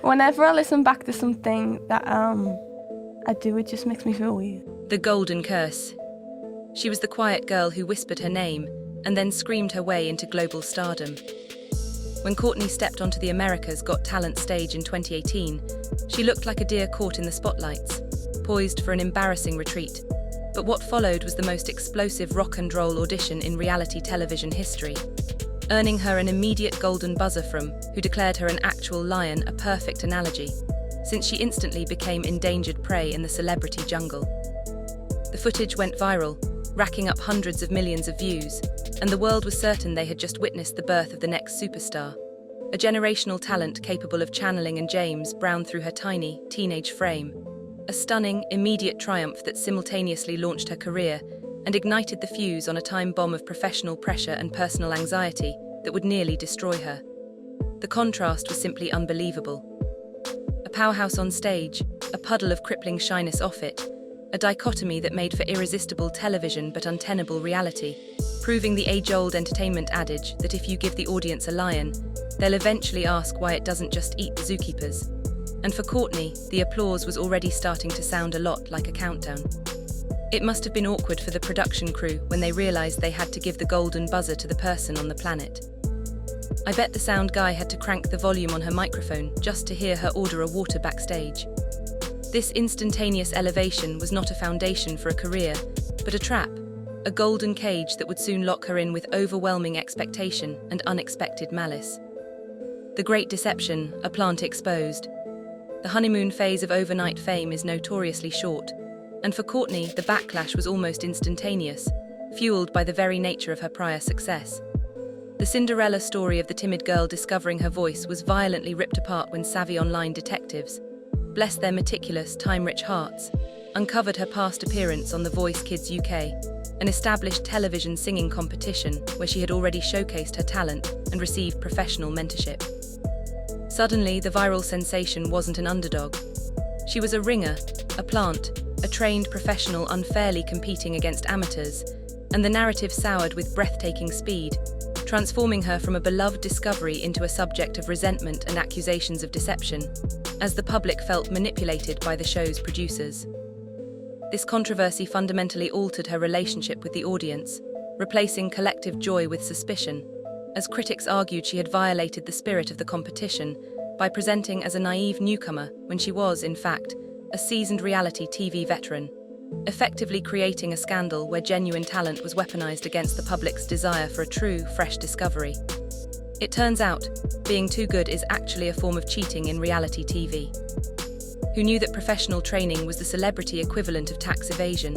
Whenever I listen back to something that I do, it just makes me feel weird. The Golden Curse. She was the quiet girl who whispered her name and then screamed her way into global stardom. When Courtney stepped onto the America's Got Talent stage in 2018, she looked like a deer caught in the spotlights, poised for an embarrassing retreat. But what followed was the most explosive rock and roll audition in reality television history, earning her an immediate golden buzzer from who declared her an actual lion, a perfect analogy, since she instantly became endangered prey in the celebrity jungle. The footage went viral, racking up hundreds of millions of views, and the world was certain they had just witnessed the birth of the next superstar, a generational talent capable of channeling and James Brown through her tiny, teenage frame. A stunning, immediate triumph that simultaneously launched her career and ignited the fuse on a time bomb of professional pressure and personal anxiety that would nearly destroy her. The contrast was simply unbelievable. A powerhouse on stage, a puddle of crippling shyness off it, a dichotomy that made for irresistible television but untenable reality, proving the age-old entertainment adage that if you give the audience a lion, they'll eventually ask why it doesn't just eat the zookeepers. And for Courtney, the applause was already starting to sound a lot like a countdown. It must have been awkward for the production crew when they realized they had to give the golden buzzer to the person on the planet. I bet the sound guy had to crank the volume on her microphone just to hear her order a water backstage. This instantaneous elevation was not a foundation for a career, but a trap, a golden cage that would soon lock her in with overwhelming expectation and unexpected malice. The Great Deception, a plant exposed. The honeymoon phase of overnight fame is notoriously short, and for Courtney, the backlash was almost instantaneous, fueled by the very nature of her prior success. The Cinderella story of the timid girl discovering her voice was violently ripped apart when savvy online detectives, bless their meticulous, time-rich hearts, uncovered her past appearance on The Voice Kids UK, an established television singing competition where she had already showcased her talent and received professional mentorship. Suddenly, the viral sensation wasn't an underdog. She was a ringer, a plant, a trained professional unfairly competing against amateurs, and the narrative soured with breathtaking speed, transforming her from a beloved discovery into a subject of resentment and accusations of deception, as the public felt manipulated by the show's producers. This controversy fundamentally altered her relationship with the audience, replacing collective joy with suspicion, as critics argued she had violated the spirit of the competition by presenting as a naive newcomer when she was, in fact, a seasoned reality TV veteran, effectively creating a scandal where genuine talent was weaponized against the public's desire for a true, fresh discovery. It turns out, being too good is actually a form of cheating in reality TV. Who knew that professional training was the celebrity equivalent of tax evasion?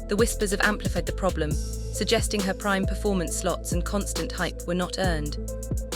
The whispers have amplified the problem, suggesting her prime performance slots and constant hype were not earned,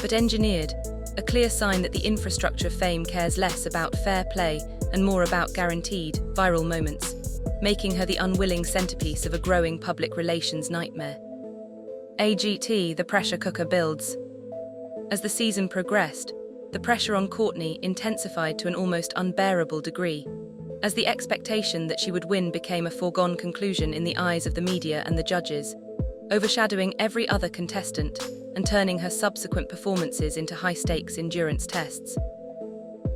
but engineered, a clear sign that the infrastructure of fame cares less about fair play and more about guaranteed, viral moments, making her the unwilling centerpiece of a growing public relations nightmare. AGT, the pressure cooker builds. As the season progressed, the pressure on Courtney intensified to an almost unbearable degree, as the expectation that she would win became a foregone conclusion in the eyes of the media and the judges, overshadowing every other contestant and turning her subsequent performances into high-stakes endurance tests.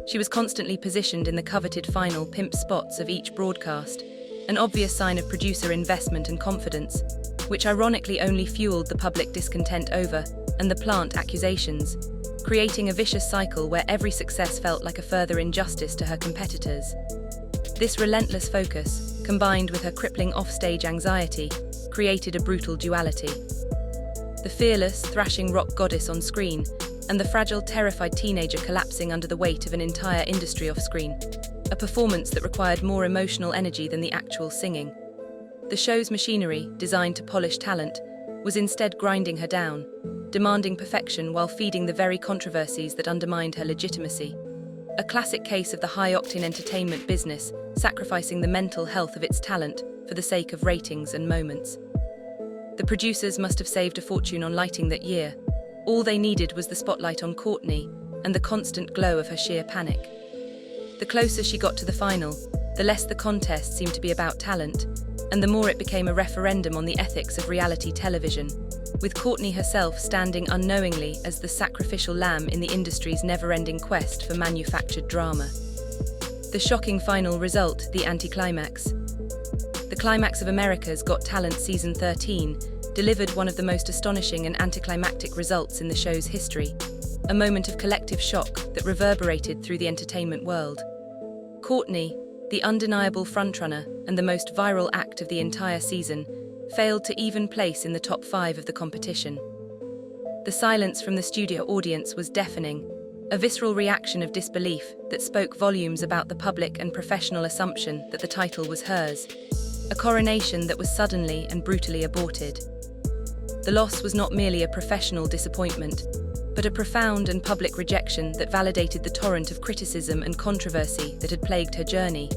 She was constantly positioned in the coveted final pimp spots of each broadcast, an obvious sign of producer investment and confidence, which ironically only fueled the public discontent over and the plant accusations, creating a vicious cycle where every success felt like a further injustice to her competitors. This relentless focus, combined with her crippling offstage anxiety, created a brutal duality. The fearless, thrashing rock goddess on screen, and the fragile, terrified teenager collapsing under the weight of an entire industry off-screen, a performance that required more emotional energy than the actual singing. The show's machinery, designed to polish talent, was instead grinding her down, demanding perfection while feeding the very controversies that undermined her legitimacy. A classic case of the high-octane entertainment business sacrificing the mental health of its talent for the sake of ratings and moments. The producers must have saved a fortune on lighting that year. All they needed was the spotlight on Courtney and the constant glow of her sheer panic. The closer she got to the final, the less the contest seemed to be about talent, and the more it became a referendum on the ethics of reality television, with Courtney herself standing unknowingly as the sacrificial lamb in the industry's never-ending quest for manufactured drama. The shocking final result, the Anti-Climax. The climax of America's Got Talent Season 13 delivered one of the most astonishing and anticlimactic results in the show's history, a moment of collective shock that reverberated through the entertainment world. Courtney, the undeniable frontrunner and the most viral act of the entire season, failed to even place in the top 5 of the competition. The silence from the studio audience was deafening, a visceral reaction of disbelief that spoke volumes about the public and professional assumption that the title was hers, a coronation that was suddenly and brutally aborted. The loss was not merely a professional disappointment, but a profound and public rejection that validated the torrent of criticism and controversy that had plagued her journey,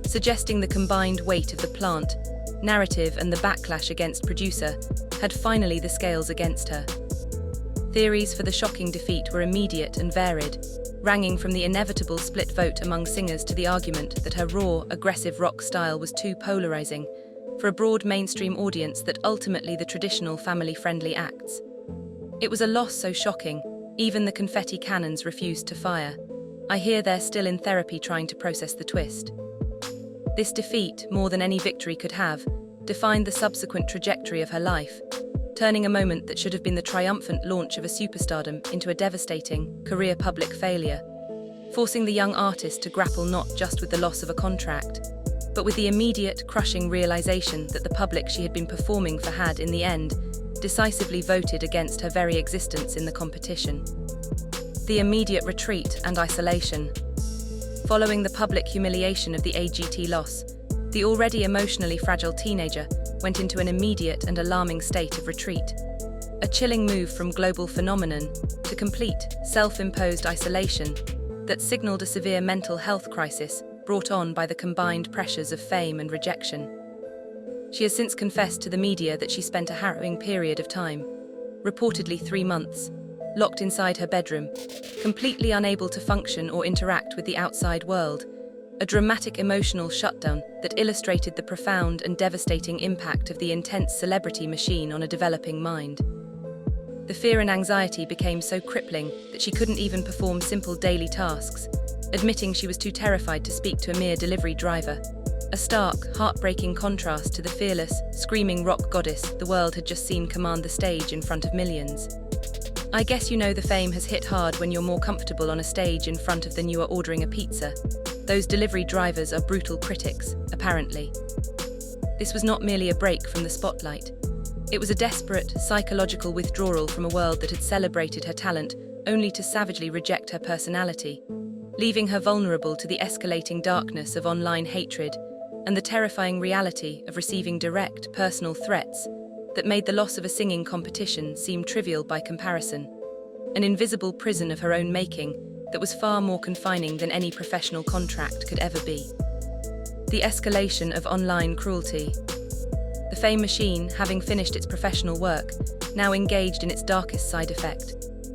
suggesting the combined weight of the plant, narrative and the backlash against producer had finally the scales against her. Theories for the shocking defeat were immediate and varied, ranging from the inevitable split vote among singers to the argument that her raw, aggressive rock style was too polarizing for a broad mainstream audience that ultimately the traditional family-friendly acts. It was a loss so shocking, even the confetti cannons refused to fire. I hear they're still in therapy trying to process the twist. This defeat, more than any victory could have, defined the subsequent trajectory of her life, turning a moment that should have been the triumphant launch of a superstardom into a devastating, career public failure, forcing the young artist to grapple not just with the loss of a contract, but with the immediate, crushing realization that the public she had been performing for had, in the end, decisively voted against her very existence in the competition. The immediate retreat and isolation. Following the public humiliation of the AGT loss, the already emotionally fragile teenager went into an immediate and alarming state of retreat, a chilling move from global phenomenon to complete, self-imposed isolation that signaled a severe mental health crisis brought on by the combined pressures of fame and rejection. She has since confessed to the media that she spent a harrowing period of time, reportedly 3 months, locked inside her bedroom, completely unable to function or interact with the outside world, a dramatic emotional shutdown that illustrated the profound and devastating impact of the intense celebrity machine on a developing mind. The fear and anxiety became so crippling that she couldn't even perform simple daily tasks, admitting she was too terrified to speak to a mere delivery driver, a stark, heartbreaking contrast to the fearless, screaming rock goddess the world had just seen command the stage in front of millions. I guess you know the fame has hit hard when you're more comfortable on a stage in front of than you are ordering a pizza. Those delivery drivers are brutal critics, apparently. This was not merely a break from the spotlight. It was a desperate, psychological withdrawal from a world that had celebrated her talent only to savagely reject her personality, leaving her vulnerable to the escalating darkness of online hatred and the terrifying reality of receiving direct, personal threats that made the loss of a singing competition seem trivial by comparison, an invisible prison of her own making that was far more confining than any professional contract could ever be. The escalation of online cruelty. The fame machine, having finished its professional work, now engaged in its darkest side effect,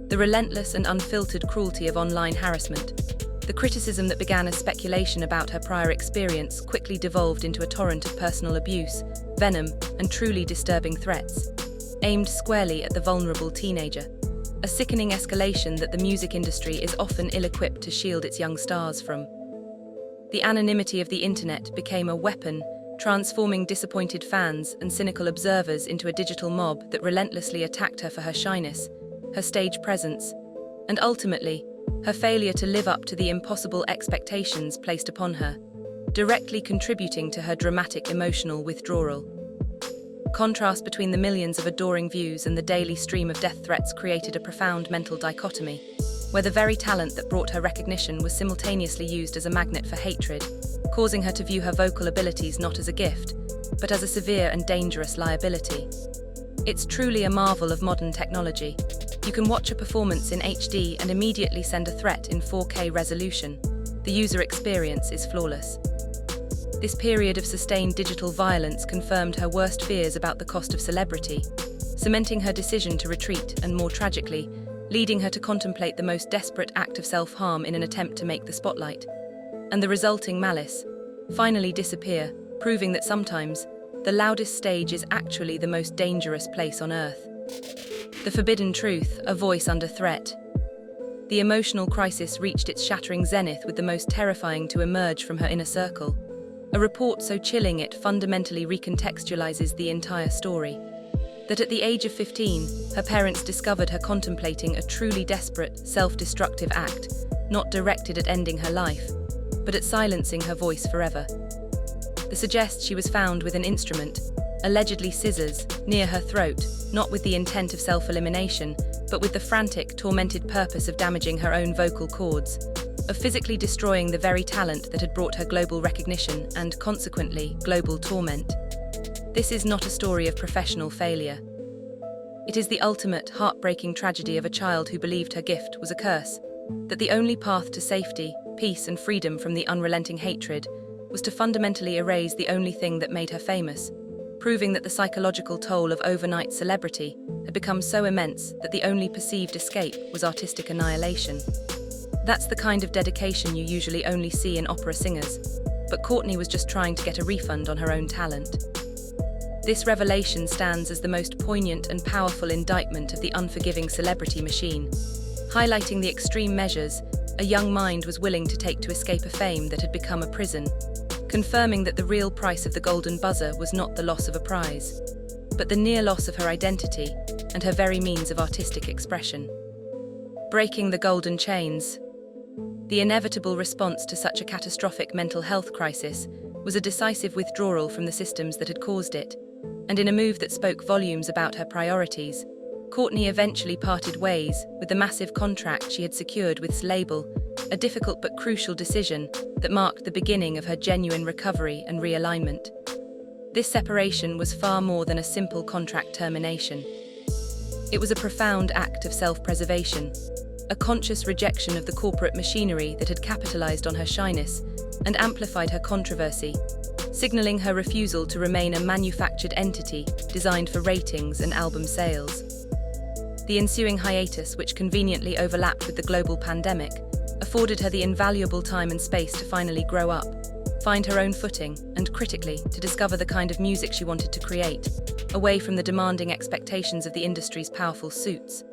the relentless and unfiltered cruelty of online harassment. The criticism that began as speculation about her prior experience quickly devolved into a torrent of personal abuse, venom, and truly disturbing threats, aimed squarely at the vulnerable teenager, a sickening escalation that the music industry is often ill-equipped to shield its young stars from. The anonymity of the internet became a weapon, transforming disappointed fans and cynical observers into a digital mob that relentlessly attacked her for her shyness, her stage presence, and ultimately, her failure to live up to the impossible expectations placed upon her, directly contributing to her dramatic emotional withdrawal. Contrast between the millions of adoring views and the daily stream of death threats created a profound mental dichotomy, where the very talent that brought her recognition was simultaneously used as a magnet for hatred, causing her to view her vocal abilities not as a gift, but as a severe and dangerous liability. It's truly a marvel of modern technology. You can watch a performance in HD and immediately send a threat in 4K resolution. The user experience is flawless. This period of sustained digital violence confirmed her worst fears about the cost of celebrity, cementing her decision to retreat and, more tragically, leading her to contemplate the most desperate act of self-harm in an attempt to make the spotlight, and the resulting malice, finally disappear, proving that sometimes the loudest stage is actually the most dangerous place on earth. The forbidden truth, a voice under threat. The emotional crisis reached its shattering zenith with the most terrifying to emerge from her inner circle. A report so chilling it fundamentally recontextualizes the entire story. That at the age of 15, her parents discovered her contemplating a truly desperate, self-destructive act, not directed at ending her life, but at silencing her voice forever. They suggest she was found with an instrument, allegedly scissors, near her throat, not with the intent of self-elimination, but with the frantic, tormented purpose of damaging her own vocal cords, of physically destroying the very talent that had brought her global recognition and, consequently, global torment. This is not a story of professional failure. It is the ultimate, heartbreaking tragedy of a child who believed her gift was a curse, that the only path to safety, peace and freedom from the unrelenting hatred was to fundamentally erase the only thing that made her famous, proving that the psychological toll of overnight celebrity had become so immense that the only perceived escape was artistic annihilation. That's the kind of dedication you usually only see in opera singers, but Courtney was just trying to get a refund on her own talent. This revelation stands as the most poignant and powerful indictment of the unforgiving celebrity machine, highlighting the extreme measures a young mind was willing to take to escape a fame that had become a prison, confirming that the real price of the golden buzzer was not the loss of a prize, but the near loss of her identity and her very means of artistic expression. Breaking the golden chains. The inevitable response to such a catastrophic mental health crisis was a decisive withdrawal from the systems that had caused it, and in a move that spoke volumes about her priorities, Courtney eventually parted ways with the massive contract she had secured with S label, a difficult but crucial decision that marked the beginning of her genuine recovery and realignment. This separation was far more than a simple contract termination. It was a profound act of self-preservation, a conscious rejection of the corporate machinery that had capitalized on her shyness and amplified her controversy, signaling her refusal to remain a manufactured entity designed for ratings and album sales. The ensuing hiatus, which conveniently overlapped with the global pandemic, afforded her the invaluable time and space to finally grow up, find her own footing, and critically, to discover the kind of music she wanted to create, away from the demanding expectations of the industry's powerful suits.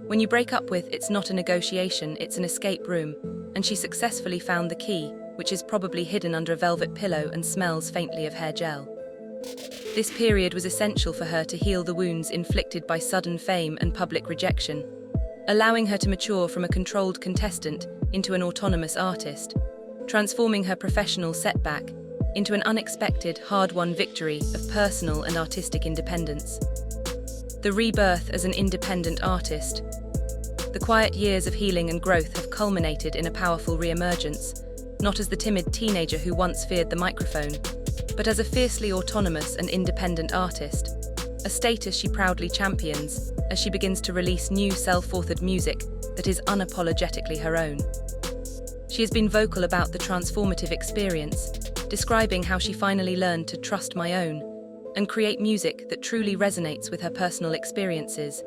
When you break up with, it's not a negotiation, it's an escape room, and she successfully found the key, which is probably hidden under a velvet pillow and smells faintly of hair gel. This period was essential for her to heal the wounds inflicted by sudden fame and public rejection, allowing her to mature from a controlled contestant into an autonomous artist, transforming her professional setback into an unexpected, hard-won victory of personal and artistic independence. The rebirth as an independent artist. The quiet years of healing and growth have culminated in a powerful re-emergence, not as the timid teenager who once feared the microphone, but as a fiercely autonomous and independent artist, a status she proudly champions as she begins to release new self-authored music that is unapologetically her own. She has been vocal about the transformative experience, describing how she finally learned to trust my own and create music that truly resonates with her personal experiences,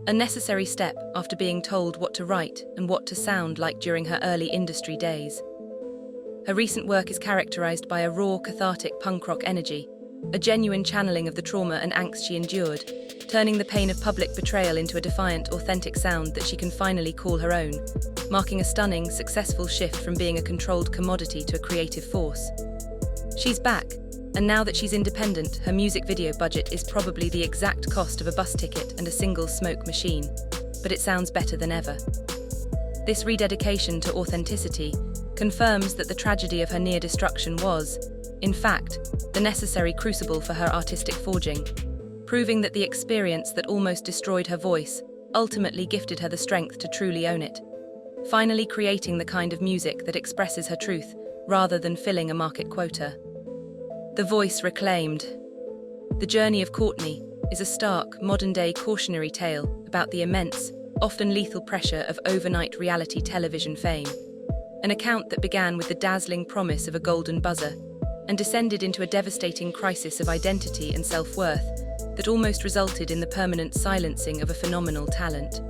a necessary step after being told what to write and what to sound like during her early industry days. Her recent work is characterized by a raw, cathartic punk rock energy, a genuine channeling of the trauma and angst she endured, turning the pain of public betrayal into a defiant, authentic sound that she can finally call her own, marking a stunning, successful shift from being a controlled commodity to a creative force. She's back, and now that she's independent, her music video budget is probably the exact cost of a bus ticket and a single smoke machine, but it sounds better than ever. This rededication to authenticity confirms that the tragedy of her near destruction was, in fact, the necessary crucible for her artistic forging, proving that the experience that almost destroyed her voice ultimately gifted her the strength to truly own it, finally creating the kind of music that expresses her truth rather than filling a market quota. The voice reclaimed. The journey of Courtney is a stark, modern-day cautionary tale about the immense, often lethal pressure of overnight reality television fame. An account that began with the dazzling promise of a golden buzzer and descended into a devastating crisis of identity and self-worth that almost resulted in the permanent silencing of a phenomenal talent.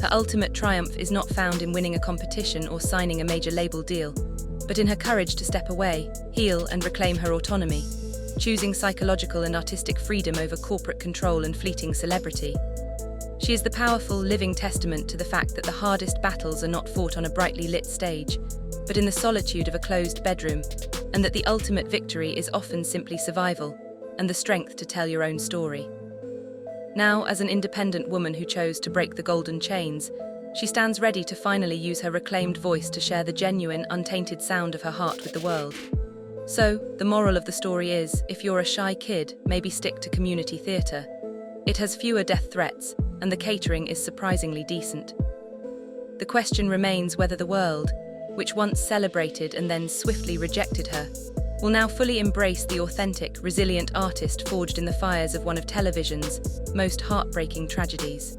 Her ultimate triumph is not found in winning a competition or signing a major label deal, but in her courage to step away, heal, and reclaim her autonomy, choosing psychological and artistic freedom over corporate control and fleeting celebrity. She is the powerful, living testament to the fact that the hardest battles are not fought on a brightly lit stage, but in the solitude of a closed bedroom, and that the ultimate victory is often simply survival and the strength to tell your own story. Now, as an independent woman who chose to break the golden chains, she stands ready to finally use her reclaimed voice to share the genuine, untainted sound of her heart with the world. So, the moral of the story is, if you're a shy kid, maybe stick to community theatre. It has fewer death threats, and the catering is surprisingly decent. The question remains whether the world, which once celebrated and then swiftly rejected her, will now fully embrace the authentic, resilient artist forged in the fires of one of television's most heartbreaking tragedies.